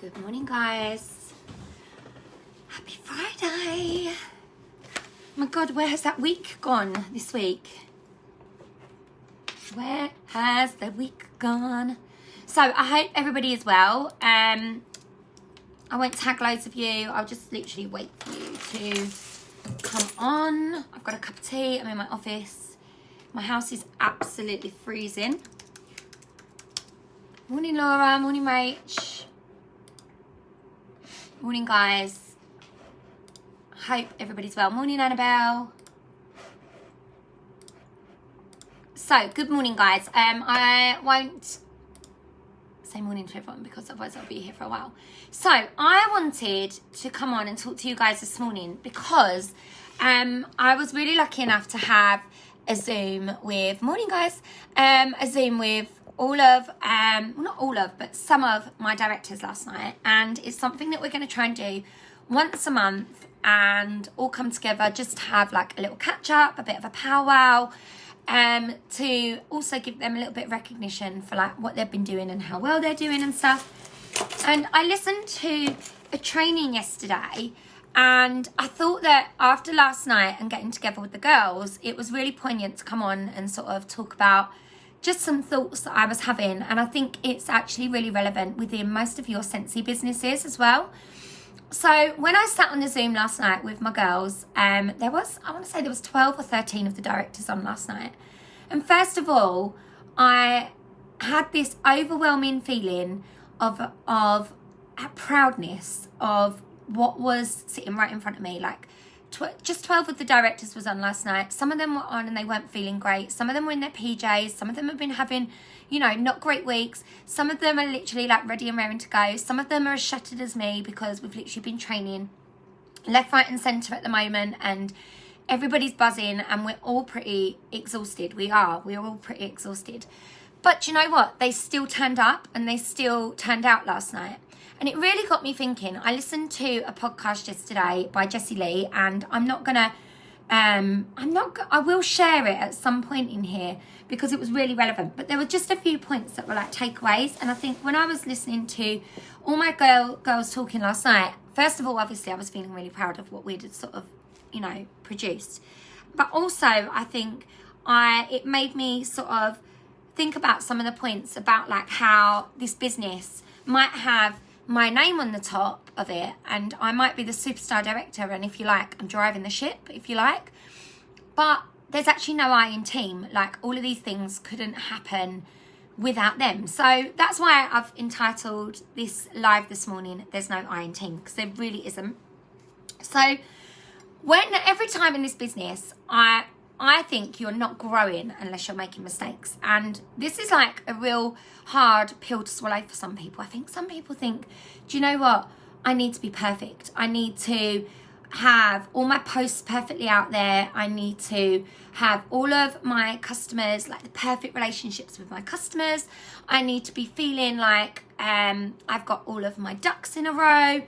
Good morning, guys. Happy Friday. My God, where has that week gone this week? Where has the week gone? So I hope everybody is well. I won't tag loads of you. I'll just literally wait for you to come on. I've got a cup of tea. I'm in my office. My house is absolutely freezing. Morning, Laura. Morning, Rach. Morning, guys. Hope everybody's well. Morning, Annabelle. So, good morning, guys. I won't say morning to everyone because otherwise I'll be here for a while. So, I wanted to come on and talk to you guys this morning because I was really lucky enough to have a Zoom with, morning, guys, a Zoom with all of, well, not all of, but some of my directors last night. And it's something that we're going to try and do once a month and all come together just to have like a little catch up, a bit of a powwow, to also give them a little bit of recognition for like what they've been doing and how well they're doing and stuff. And I listened to a training yesterday and I thought that after last night and getting together with the girls, it was really poignant to come on and sort of talk about just some thoughts that I was having. And I think it's actually really relevant within most of your Scentsy businesses as well. So when I sat on the Zoom last night with my girls, there was 12 or 13 of the directors on last night. And first of all, I had this overwhelming feeling of proudness of what was sitting right in front of me. Like just 12 of the directors was on last night. Some of them were on and they weren't feeling great. Some of them were in their PJs. Some of them have been having, not great weeks. Some of them are literally like ready and raring to go. Some of them are as shattered as me because we've literally been training left, right and centre at the moment and everybody's buzzing and we're all pretty exhausted. We're all pretty exhausted. But you know what? They still turned up and they still turned out last night. And it really got me thinking. I listened to a podcast yesterday by Jessie Lee and I will share it at some point in here because it was really relevant. But there were just a few points that were like takeaways. And I think when I was listening to all my girls talking last night, first of all, obviously I was feeling really proud of what we'd sort of, produced. But also I think it made me sort of think about some of the points about like how this business might have my name on the top of it and I might be the superstar director and if you like I'm driving the ship if you like, but there's actually no I in team. Like all of these things couldn't happen without them. So that's why I've entitled this live this morning There's No I in team, because there really isn't. So every time in this business I think you're not growing unless you're making mistakes. And this is like a real hard pill to swallow for some people. I think some people think, do you know what? I need to be perfect. I need to have all my posts perfectly out there. I need to have all of my customers, like the perfect relationships with my customers. I need to be feeling like I've got all of my ducks in a row.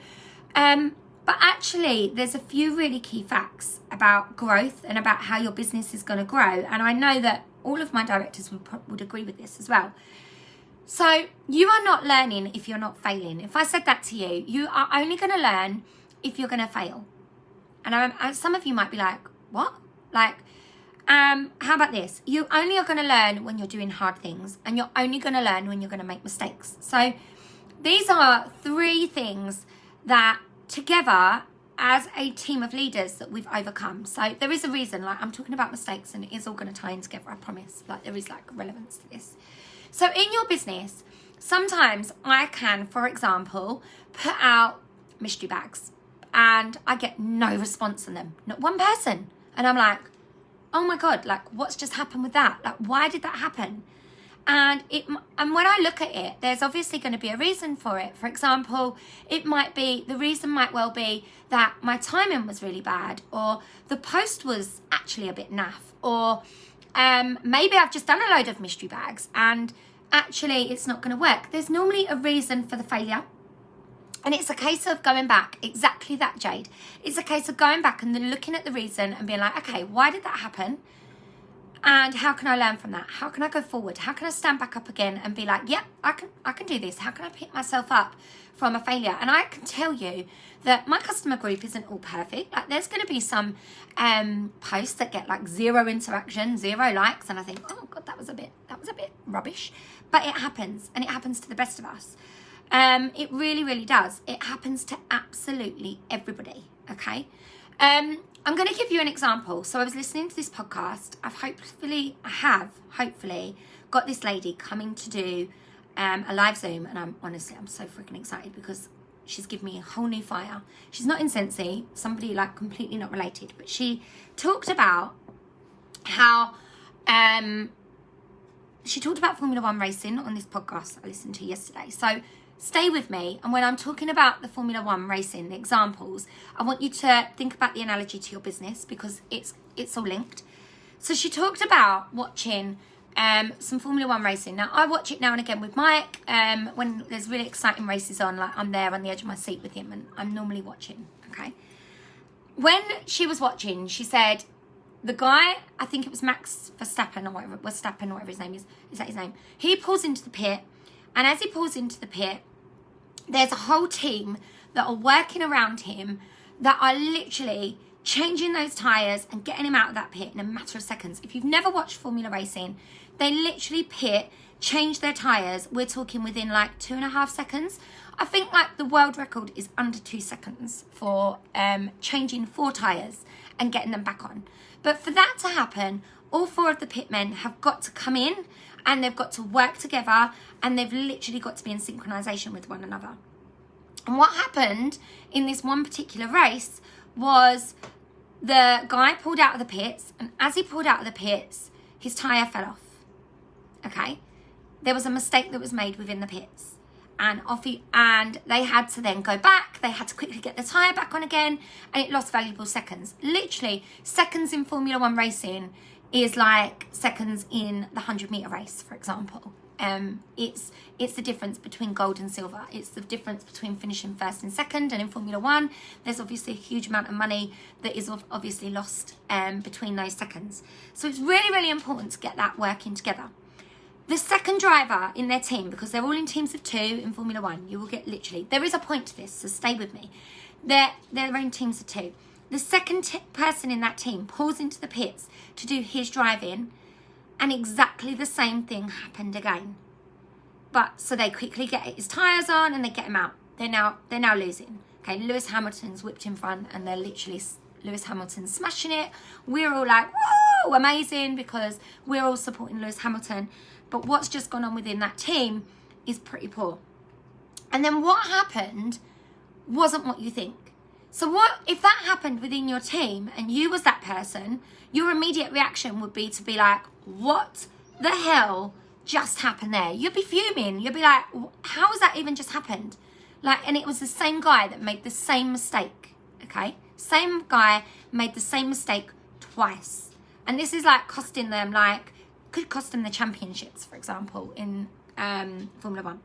But actually, there's a few really key facts about growth and about how your business is going to grow. And I know that all of my directors would agree with this as well. So you are not learning if you're not failing. If I said that to you, you are only going to learn if you're going to fail. And some of you might be like, what? Like, how about this? You only are going to learn when you're doing hard things. And you're only going to learn when you're going to make mistakes. So these are 3 things that together as a team of leaders that we've overcome. So there is a reason, like I'm talking about mistakes and it is all going to tie in together, I promise. Like there is like relevance to this. So in your business, sometimes I can, for example, put out mystery bags and I get no response on them, not one person. And I'm like, oh my God, like what's just happened with that? Like why did that happen? And when I look at it, there's obviously going to be a reason for it. For example, the reason might well be that my timing was really bad, or the post was actually a bit naff, or maybe I've just done a load of mystery bags and actually it's not going to work. There's normally a reason for the failure. And it's a case of going back, exactly that, Jade. It's a case of going back and then looking at the reason and being like, okay, why did that happen? And how can I learn from that? How can I go forward? How can I stand back up again and be like, yeah, I can do this. How can I pick myself up from a failure? And I can tell you that my customer group isn't all perfect. Like, there's going to be some posts that get like 0 interaction, 0 likes, and I think, oh God, that was a bit rubbish. But it happens, and it happens to the best of us. It really, really does. It happens to absolutely everybody. Okay. I'm going to give you an example. So I was listening to this podcast. I have hopefully got this lady coming to do a live Zoom, and I'm so freaking excited because she's given me a whole new fire. She's not in Sensi, somebody like completely not related, but she talked about how she talked about Formula One racing on this podcast I listened to yesterday. So stay with me, and when I'm talking about the Formula One racing, the examples, I want you to think about the analogy to your business because it's all linked. So she talked about watching some Formula One racing. Now, I watch it now and again with Mike when there's really exciting races on, like I'm there on the edge of my seat with him, and I'm normally watching, okay? When she was watching, she said, the guy, I think it was Max Verstappen or whatever his name is that his name? He pulls into the pit, and as he pulls into the pit, there's a whole team that are working around him that are literally changing those tyres and getting him out of that pit in a matter of seconds. If you've never watched Formula Racing, they literally change their tyres. We're talking within like 2.5 seconds. I think like the world record is under 2 seconds for changing 4 tyres and getting them back on. But for that to happen, all 4 of the pitmen have got to come in and they've got to work together, and they've literally got to be in synchronization with one another. And what happened in this one particular race was the guy pulled out of the pits, and as he pulled out of the pits, his tyre fell off. Okay? There was a mistake that was made within the pits. And they had to then go back. They had to quickly get the tyre back on again, and it lost valuable seconds. Literally, seconds in Formula One racing is like seconds in the 100-meter race, for example. It's the difference between gold and silver. It's the difference between finishing first and second. And in Formula One, there's obviously a huge amount of money that is obviously lost between those seconds. So it's really, really important to get that working together. The second driver in their team, because they're all in teams of 2 in Formula One, you will get literally, there is a point to this, so stay with me. They're in teams of 2. The second person in that team pulls into the pits to do his driving, and exactly the same thing happened again. But so they quickly get his tyres on and they get him out. They're now losing. Okay, Lewis Hamilton's whipped in front, and they're literally Lewis Hamilton smashing it. We're all like, whoa, amazing, because we're all supporting Lewis Hamilton. But what's just gone on within that team is pretty poor. And then what happened wasn't what you think. So what if that happened within your team and you was that person, your immediate reaction would be to be like, what the hell just happened there? You'd be fuming. You'd be like, how has that even just happened? Like, and it was the same guy that made the same mistake, okay? Same guy made the same mistake twice. And this is like costing them, could cost them the championships, for example, in Formula One.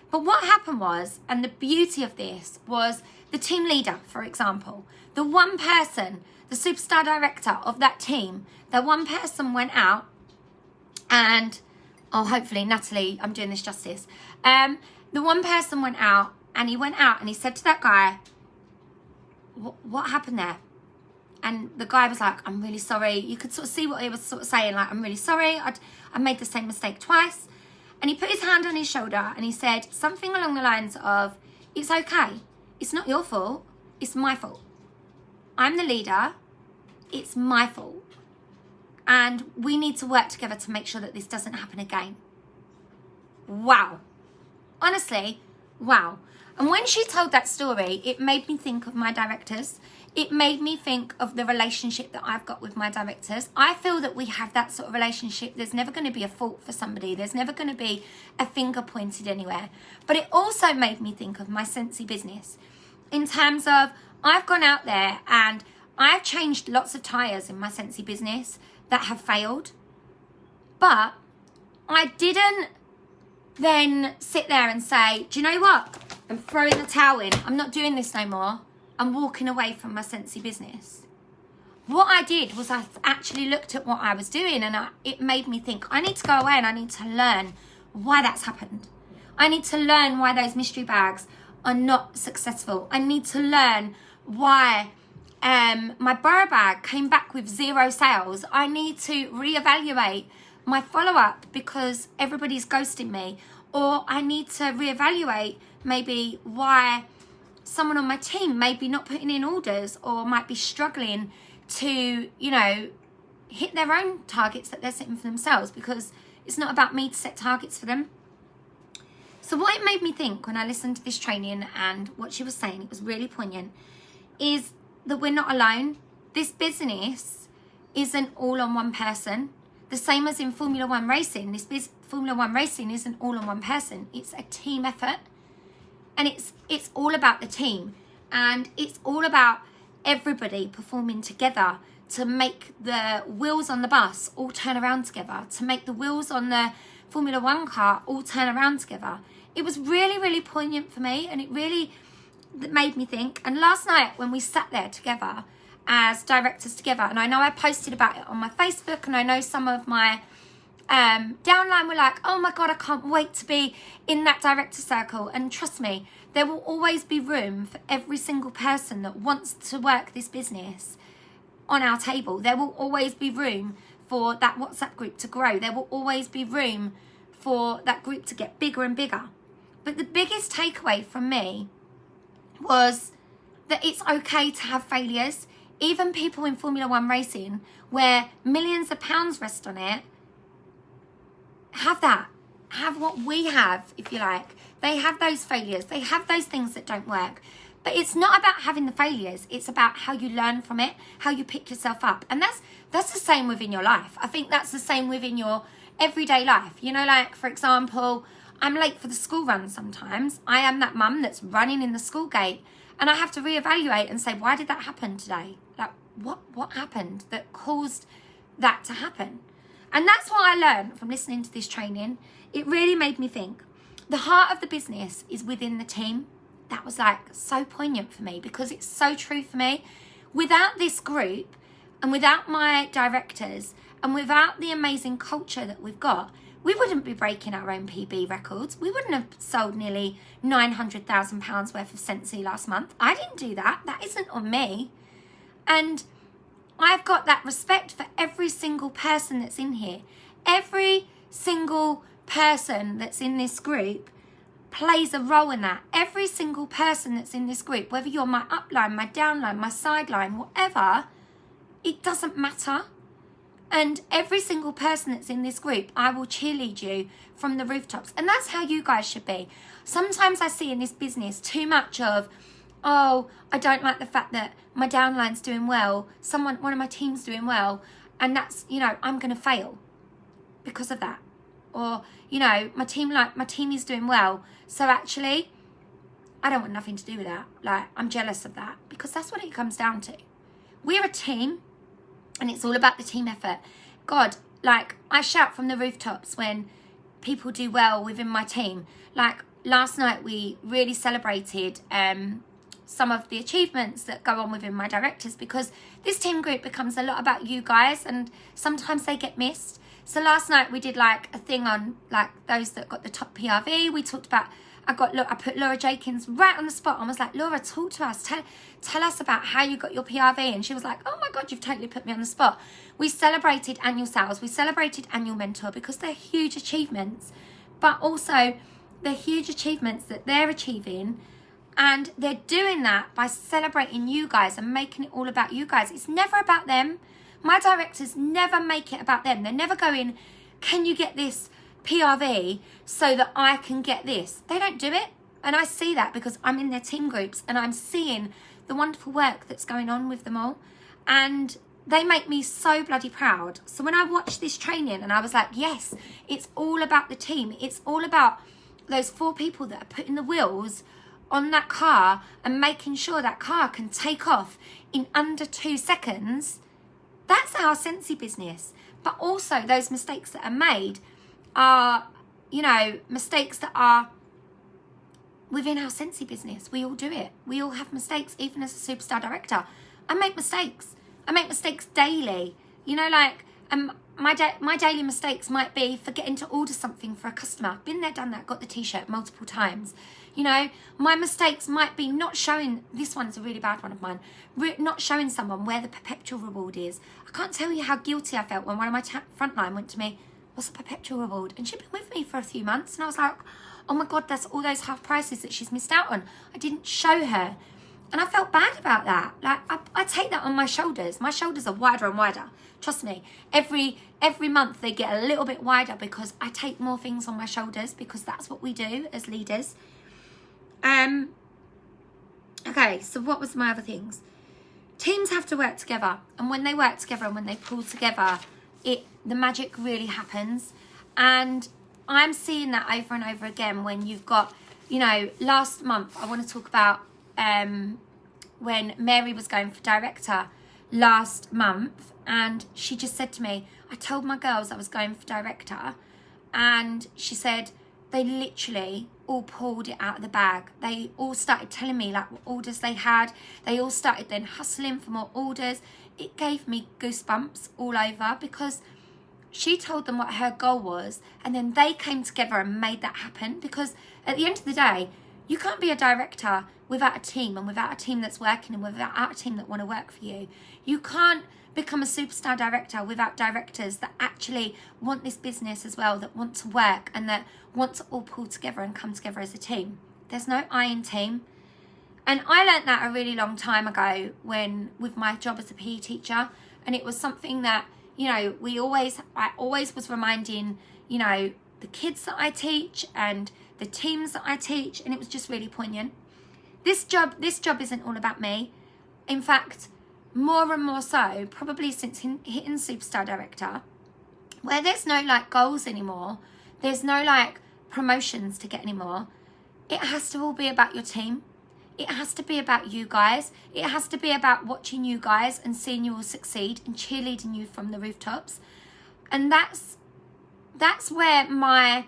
But what happened was, and the beauty of this was, the team leader, for example, the one person, the superstar director of that team, that one person went out and, hopefully, Natalie, I'm doing this justice. The one person went out and he said to that guy, what happened there? And the guy was like, I'm really sorry. You could sort of see what he was sort of saying, like, I'm really sorry. I made the same mistake twice. And he put his hand on his shoulder and he said something along the lines of, it's okay. It's not your fault. It's my fault. I'm the leader. It's my fault. And we need to work together to make sure that this doesn't happen again. Wow. Honestly, wow. And when she told that story, it made me think of my directors. It made me think of the relationship that I've got with my directors. I feel that we have that sort of relationship. There's never going to be a fault for somebody. There's never going to be a finger pointed anywhere. But it also made me think of my Sensi business in terms of I've gone out there and I've changed lots of tyres in my Sensi business that have failed. But I didn't then sit there and say, do you know what? I'm throwing the towel in. I'm not doing this no more. I'm walking away from my Sensi business. what I did was I actually looked at what I was doing, and it made me think, I need to go away and I need to learn why that's happened. I need to learn why those mystery bags are not successful. I need to learn why my Borough bag came back with 0 sales. I need to reevaluate my follow-up because everybody's ghosting me. Or I need to reevaluate maybe why someone on my team may be not putting in orders or might be struggling to, you know, hit their own targets that they're setting for themselves, because it's not about me to set targets for them. So what it made me think when I listened to this training and what she was saying, it was really poignant, is that we're not alone. This business isn't all on one person. The same as in Formula One racing, Formula One racing isn't all on one person. It's a team effort, and it's all about the team, and it's all about everybody performing together to make the wheels on the bus all turn around together, to make the wheels on the Formula One car all turn around together. It was really, really poignant for me, and it really made me think. And last night when we sat there together as directors together, and I know I posted about it on my Facebook, and I know some of my downline were like, oh my God, I can't wait to be in that director circle. And trust me, there will always be room for every single person that wants to work this business on our table. There will always be room for that WhatsApp group to grow. There will always be room for that group to get bigger and bigger. But the biggest takeaway from me was that it's okay to have failures. Even people in Formula One racing, where millions of pounds rest on it, have that. Have what we have, if you like. They have those failures. They have those things that don't work. But it's not about having the failures. It's about how you learn from it, how you pick yourself up. And that's the same within your life. I think that's the same within your everyday life. You know, like, for example, I'm late for the school run sometimes. I am that mum that's running in the school gate, and I have to reevaluate and say, why did that happen today? Like, what happened that caused that to happen? And that's what I learned from listening to this training. It really made me think. The heart of the business is within the team. That was like so poignant for me, because it's so true for me. Without this group, and without my directors, and without the amazing culture that we've got, we wouldn't be breaking our own PB records. We wouldn't have sold nearly £900,000 worth of Scentsy last month. I didn't do that. That isn't on me. And I've got that respect for every single person that's in here. Every single person that's in this group plays a role in that. Every single person that's in this group, whether you're my upline, my downline, my sideline, whatever, it doesn't matter. And every single person that's in this group, I will cheerlead you from the rooftops. And that's how you guys should be. Sometimes I see in this business too much of, oh, I don't like the fact that my downline's doing well, one of my team's doing well, and that's, you know, I'm going to fail because of that. Or, you know, my team is doing well, so actually, I don't want nothing to do with that. Like, I'm jealous of that, because that's what it comes down to. We're a team, and it's all about the team effort. God, like, I shout from the rooftops when people do well within my team. Like, last night we really celebrated some of the achievements that go on within my directors, because this team group becomes a lot about you guys, and sometimes they get missed. So last night we did like a thing on like those that got the top PRV. We talked about, I put Laura Jenkins right on the spot. I was like, Laura, talk to us. Tell us about how you got your PRV. And she was like, oh my God, you've totally put me on the spot. We celebrated annual sales. We celebrated annual mentor, because they're huge achievements, but also they're huge achievements that they're achieving. And they're doing that by celebrating you guys and making it all about you guys. It's never about them. My directors never make it about them. They're never going, can you get this PRV so that I can get this? They don't do it. And I see that because I'm in their team groups and I'm seeing the wonderful work that's going on with them all. And they make me so bloody proud. So when I watched this training and I was like, yes, it's all about the team. It's all about those 4 people that are putting the wheels on that car and making sure that car can take off in under 2 seconds. That's our Scentsy business. But also those mistakes that are made are, you know, mistakes that are within our Scentsy business. We all do it. We all have mistakes, even as a superstar director. I make mistakes. I make mistakes daily. You know, like, my daily mistakes might be forgetting to order something for a customer. Been there, done that, got the t-shirt multiple times. You know, my mistakes might be not showing, this one's a really bad one of mine, not showing someone where the perpetual reward is. I can't tell you how guilty I felt when one of my frontline went to me, what's the perpetual reward? And she'd been with me for a few months, and I was like, oh my God, that's all those half prices that she's missed out on. I didn't show her. And I felt bad about that. Like, I take that on my shoulders. My shoulders are wider and wider. Trust me, every month they get a little bit wider because I take more things on my shoulders, because that's what we do as leaders. Okay, so what was my other things? Teams have to work together, and when they work together and when they pull together, the magic really happens. And I'm seeing that over and over again when you've got, you know, last month, I want to talk about when Mary was going for director last month, and she just said to me, I told my girls I was going for director, and she said they literally all pulled it out of the bag. They all started telling me like what orders they had. They all started then hustling for more orders. It gave me goosebumps all over, because she told them what her goal was, and then they came together and made that happen. Because at the end of the day, you can't be a director without a team, and without a team that's working, and without a team that want to work for you. You can't become a superstar director without directors that actually want this business as well, that want to work and that want to all pull together and come together as a team. There's no I in team. And I learned that a really long time ago with my job as a PE teacher, and it was something that, you know, I always was reminding, you know, the kids that I teach and the teams that I teach, and it was just really poignant. This job isn't all about me. In fact, more and more so, probably since hitting Superstar Director, where there's no like goals anymore, there's no like promotions to get anymore. It has to all be about your team. It has to be about you guys. It has to be about watching you guys and seeing you all succeed and cheerleading you from the rooftops. And that's where my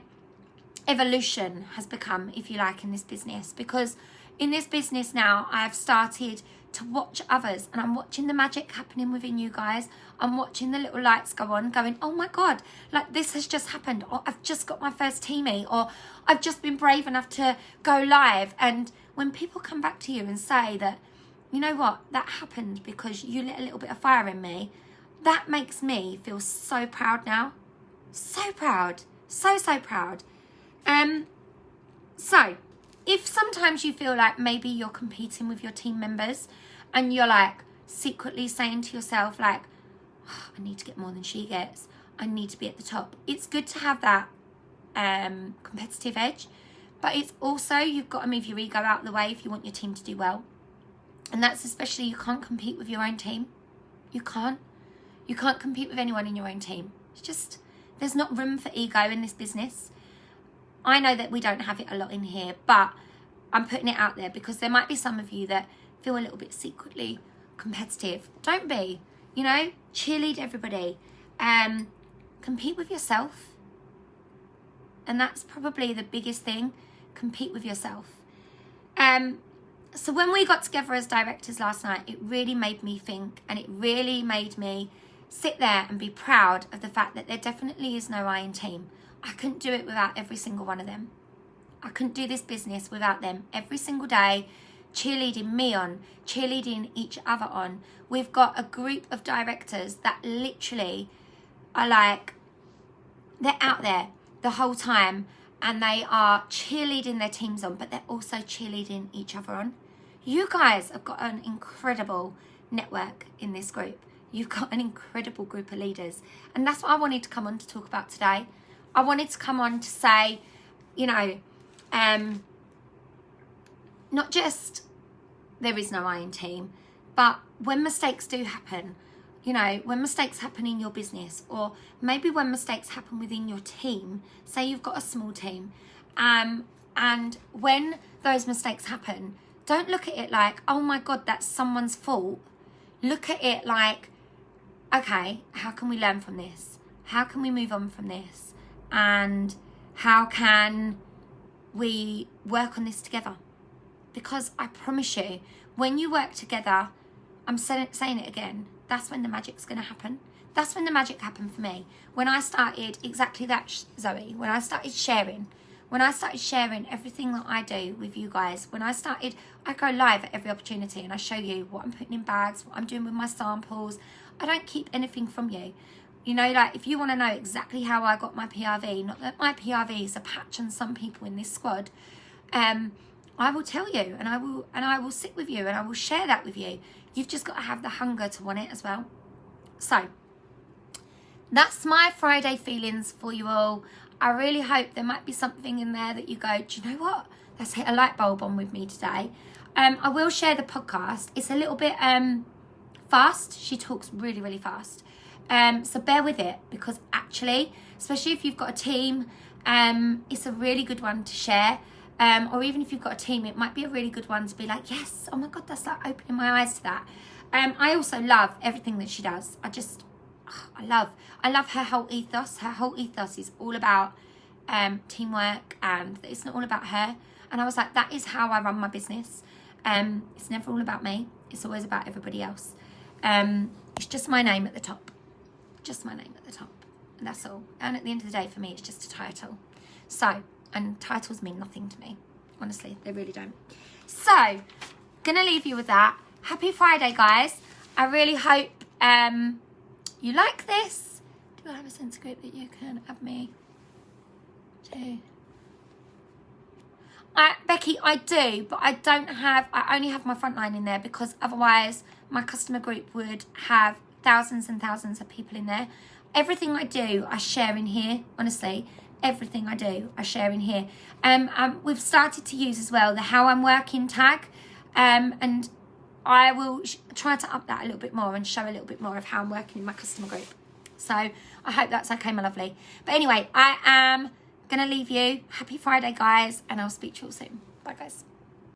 evolution has become, if you like, in this business. Because in this business now, I have started to watch others, and I'm watching the magic happening within you guys. I'm watching the little lights go on, going, oh my God, like this has just happened, or I've just got my first teammate, or I've just been brave enough to go live. And when people come back to you and say that, you know what, that happened because you lit a little bit of fire in me, that makes me feel so proud now. So proud. So proud. So if sometimes you feel like maybe you're competing with your team members and you're like secretly saying to yourself like, oh, I need to get more than she gets, I need to be at the top. It's good to have that competitive edge, but it's also, you've got to move your ego out of the way if you want your team to do well. And that's especially, you can't compete with your own team. You can't compete with anyone in your own team. It's just, there's not room for ego in this business. I know that we don't have it a lot in here, but I'm putting it out there because there might be some of you that feel a little bit secretly competitive. Don't be, you know, cheerlead everybody. Compete with yourself. And that's probably the biggest thing, compete with yourself. So when we got together as directors last night, it really made me think, and it really made me sit there and be proud of the fact that there definitely is no I in team. I couldn't do it without every single one of them. I couldn't do this business without them every single day, cheerleading me on, cheerleading each other on. We've got a group of directors that literally are like, they're out there the whole time and they are cheerleading their teams on, but they're also cheerleading each other on. You guys have got an incredible network in this group. You've got an incredible group of leaders. And that's what I wanted to come on to talk about today. I wanted to come on to say, you know, not just there is no I in team, but when mistakes do happen, you know, when mistakes happen in your business, or maybe when mistakes happen within your team, say you've got a small team, and when those mistakes happen, don't look at it like, oh my God, that's someone's fault. Look at it like, okay, how can we learn from this? How can we move on from this? And how can we work on this together? Because I promise you, when you work together, I'm saying it again, that's when the magic's going to happen. That's when the magic happened for me. When I started exactly that, Zoe, when I started sharing everything that I do with you guys, I go live at every opportunity and I show you what I'm putting in bags, what I'm doing with my samples. I don't keep anything from you. You know, like if you want to know exactly how I got my PRV, not that my PRV is a patch on some people in this squad, I will tell you, and I will sit with you and I will share that with you. You've just got to have the hunger to want it as well. So that's my Friday feelings for you all. I really hope there might be something in there that you go, do you know what? That's hit a light bulb on with me today. I will share the podcast. It's a little bit fast. She talks really, really fast. So bear with it, because actually, especially if you've got a team, it's a really good one to share. Or even if you've got a team, it might be a really good one to be like, yes, oh my God, that's like opening my eyes to that. I also love everything that she does. I love her whole ethos. Her whole ethos is all about teamwork, and it's not all about her. And I was like, that is how I run my business. It's never all about me. It's always about everybody else. It's just my name at the top. Just my name at the top. And that's all. And at the end of the day, for me, it's just a title. So, and titles mean nothing to me. Honestly, they really don't. So, gonna leave you with that. Happy Friday, guys. I really hope you like this. Do I have a sense group that you can add me to? Becky, I do, but I only have my frontline in there, because otherwise my customer group would have thousands and thousands of people in there. Everything I do, I share in here, honestly. Everything I do, I share in here. We've started to use as well the How I'm Working tag, and I will try to up that a little bit more and show a little bit more of how I'm working in my customer group. So I hope that's okay, my lovely. But anyway, I am going to leave you. Happy Friday, guys, and I'll speak to you all soon. Bye, guys.